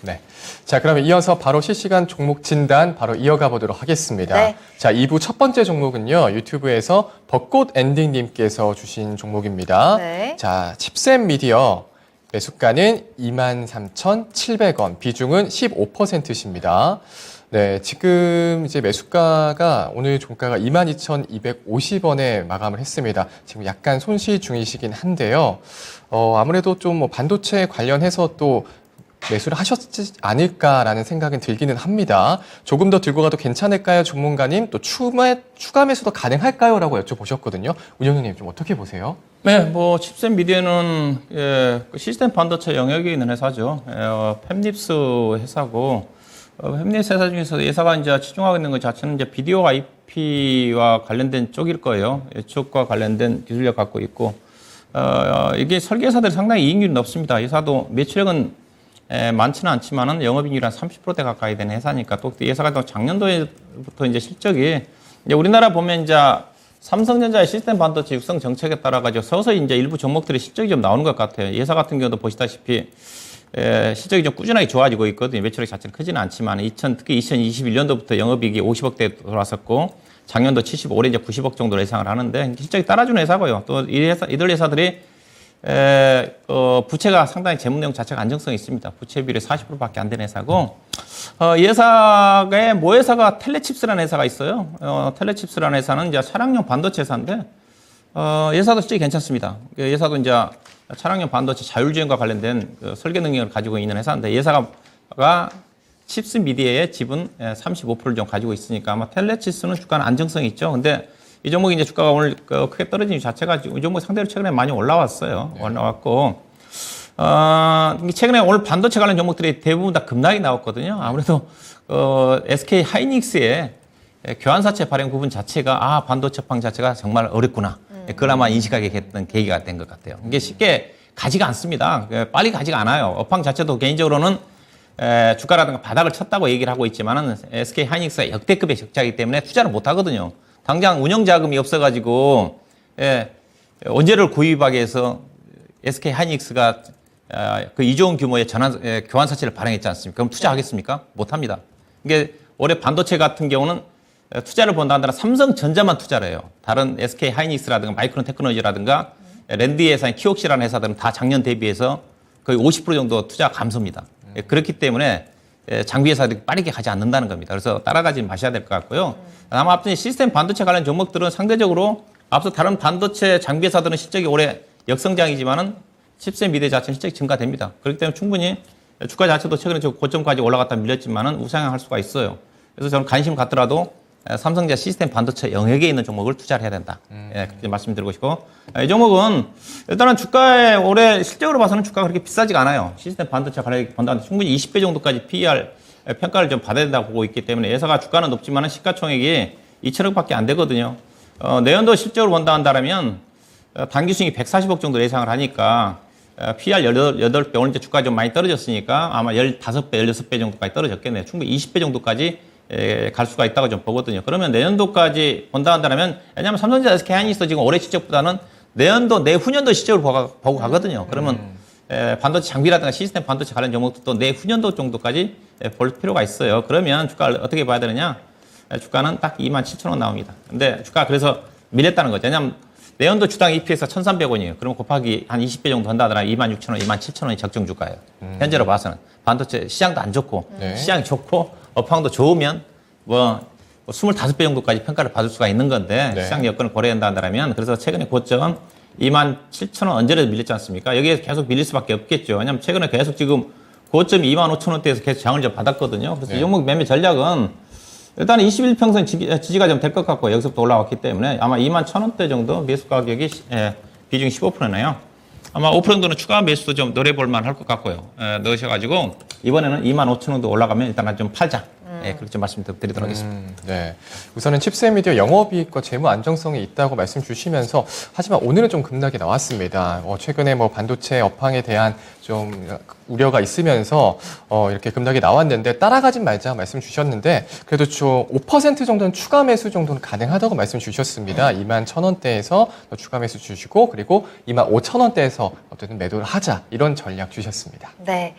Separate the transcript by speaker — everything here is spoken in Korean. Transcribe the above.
Speaker 1: 네. 자, 그러면 이어서 바로 실시간 종목 진단 바로 이어가 보도록 하겠습니다.
Speaker 2: 네.
Speaker 1: 자, 2부 첫 번째 종목은요. 유튜브에서 벚꽃 엔딩님께서 주신 종목입니다.
Speaker 2: 네.
Speaker 1: 자, 칩셋 미디어 매수가는 23,700원, 비중은 15%십니다. 네, 지금 이제 매수가가 오늘 종가가 22,250원에 마감을 했습니다. 지금 약간 손실 중이시긴 한데요. 아무래도 좀 뭐 반도체 관련해서 또 매수를 하셨지 않을까라는 생각은 들기는 합니다. 조금 더 들고 가도 괜찮을까요, 전문가님? 또 추가 매수도 가능할까요? 라고 여쭤보셨거든요. 운영위원님 좀 어떻게 보세요?
Speaker 3: 네, 뭐 칩셋 미디어는 시스템 반도체 영역에 있는 회사죠. 팹립스 회사고 팹립스 회사 중에서 회사가 이제 치중하고 있는 것 자체는 이제 비디오 IP와 관련된 쪽일 거예요. 이쪽과 관련된 기술력 갖고 있고 이게 설계사들이 상당히 이익률이 높습니다. 회사도 매출액은 많지는 않지만은 영업이익률이 한 30%대 가까이 되는 회사니까 또 회사가 작년도부터 이제 실적이 이제 우리나라 보면 이제 삼성전자의 시스템 반도체 육성 정책에 따라 가지고 서서히 이제 일부 종목들이 실적이 좀 나오는 것 같아요. 회사 같은 경우도 보시다시피 실적이 좀 꾸준하게 좋아지고 있거든요. 매출액 자체는 크지는 않지만 특히 2021년도부터 영업이익이 50억대 돌아섰고 작년도 75, 올해 이제 90억 정도로 예상을 하는데 실적이 따라주는 회사고요. 또 이들 회사들이 부채가 상당히 재무 내용 자체가 안정성이 있습니다. 부채 비율이 40%밖에 안 되는 회사고, 이 회사의 모회사가 텔레칩스라는 회사가 있어요. 텔레칩스라는 회사는 이제 차량용 반도체 회사인데, 회사도 실적이 괜찮습니다. 회사도 이제 차량용 반도체 자율주행과 관련된 설계 능력을 가지고 있는 회사인데, 회사가 칩스 미디어의 지분 35%를 좀 가지고 있으니까 아마 텔레칩스는 주가는 안정성이 있죠. 근데 이 종목이 이제 주가가 오늘 크게 떨어진 이유 자체가 이 종목이 상대로 최근에 많이 올라왔어요. 네. 올라왔고, 최근에 오늘 반도체 관련 종목들이 대부분 다 급락이 나왔거든요. 아무래도, SK 하이닉스의 교환사채 발행 부분 자체가, 반도체 방 자체가 정말 어렵구나. 그걸 아마 인식하게 했던 계기가 된 것 같아요. 이게 쉽게 가지가 않습니다. 빨리 가지가 않아요. 업황 자체도 개인적으로는 주가라든가 바닥을 쳤다고 얘기를 하고 있지만은 SK 하이닉스가 역대급의 적자이기 때문에 투자를 못 하거든요. 당장 운영 자금이 없어가지고 원재료를 구입하기 위해서 SK 하이닉스가 그 2조 원 규모의 교환사채를 발행했지 않습니까? 그럼 투자하겠습니까? 못합니다. 이게 올해 반도체 같은 경우는 투자를 본다 한다면 삼성전자만 투자를 해요. 다른 SK 하이닉스라든가 마이크론 테크놀로지라든가 랜드 회사인 키옥시라는 회사들은 다 작년 대비해서 거의 50% 정도 투자 감소입니다. 그렇기 때문에 장비 회사들이 빠르게 가지 않는다는 겁니다. 그래서 따라가지 마셔야 될 것 같고요. 아마 앞서 시스템 반도체 관련 종목들은 상대적으로 앞서 다른 반도체 장비 회사들은 실적이 올해 역성장이지만은 칩셋 미디어 자체는 실적이 증가됩니다. 그렇기 때문에 충분히 주가 자체도 최근에 고점까지 올라갔다 밀렸지만은 우상향할 수가 있어요. 그래서 저는 관심 갖더라도 삼성전자 시스템 반도체 영역에 있는 종목을 투자를 해야 된다. 그렇게 말씀드리고 싶고, 이 종목은 일단은 주가에 올해 실적으로 봐서는 주가가 그렇게 비싸지가 않아요. 시스템 반도체 관련 본다는데 충분히 20배 정도까지 PER 평가를 좀 받아야 된다고 보고 있기 때문에 회사가 주가는 높지만은 시가총액이 2천억밖에 안 되거든요. 내년도 실적으로 본다 한다면 단기 수익이 140억 정도 예상을 하니까 PER 18배, 오늘 이제 주가 좀 많이 떨어졌으니까 아마 15배, 16배 정도까지 떨어졌겠네요. 충분히 20배 정도까지 갈 수가 있다고 좀 보거든요. 그러면 내년도까지 본다 한다면, 왜냐하면 삼성전자 SK 하이닉스 지금 올해 실적보다는 내후년도 실적을 보고 가거든요. 그러면 반도체 장비라든가 시스템 반도체 관련 종목도 내후년도 정도까지 볼 필요가 있어요. 그러면 주가를 어떻게 봐야 되느냐? 주가는 딱 27,000원 나옵니다. 근데 주가 그래서 밀렸다는 거죠. 왜냐하면 내년도 주당 EPS가 1,300원이에요. 그러면 곱하기 한 20배 정도 한다 하더라도 26,000원, 27,000원이 적정 주가예요. 현재로 봐서는. 반도체 시장도 안 좋고, 시장이 좋고, 업황도 좋으면 25배 정도까지 평가를 받을 수가 있는 건데, 시장 여건을 고려한다 한다면, 그래서 최근에 고점 27,000원 언제라도 밀렸지 않습니까? 여기에 계속 밀릴 수밖에 없겠죠. 왜냐하면 최근에 계속 지금 고점이 25,000원대에서 계속 장을 좀 받았거든요. 그래서 이 종목 매매 전략은 일단 21평선 지지가 좀 될 것 같고 여기서부터 올라왔기 때문에 아마 21,000원대 정도 매수 가격이 비중이 15%네요. 아마 5% 정도는 추가 매수도 좀 노려볼만 할 것 같고요. 넣으셔가지고 이번에는 25,000원도 올라가면 일단 좀 팔자. 그렇게 좀 말씀드리도록 하겠습니다.
Speaker 1: 네. 우선은 칩셋 미디어 영업이익과 재무 안정성이 있다고 말씀 주시면서 하지만 오늘은 좀 급락이 나왔습니다. 최근에 뭐 반도체 업황에 대한 좀 우려가 있으면서 이렇게 급락이 나왔는데 따라가진 말자 말씀 주셨는데 그래도 좀 5% 정도는 추가 매수 정도는 가능하다고 말씀 주셨습니다. 21,000원대에서 추가 매수 주시고 그리고 25,000원대에서 어쨌든 매도를 하자 이런 전략 주셨습니다.
Speaker 2: 네.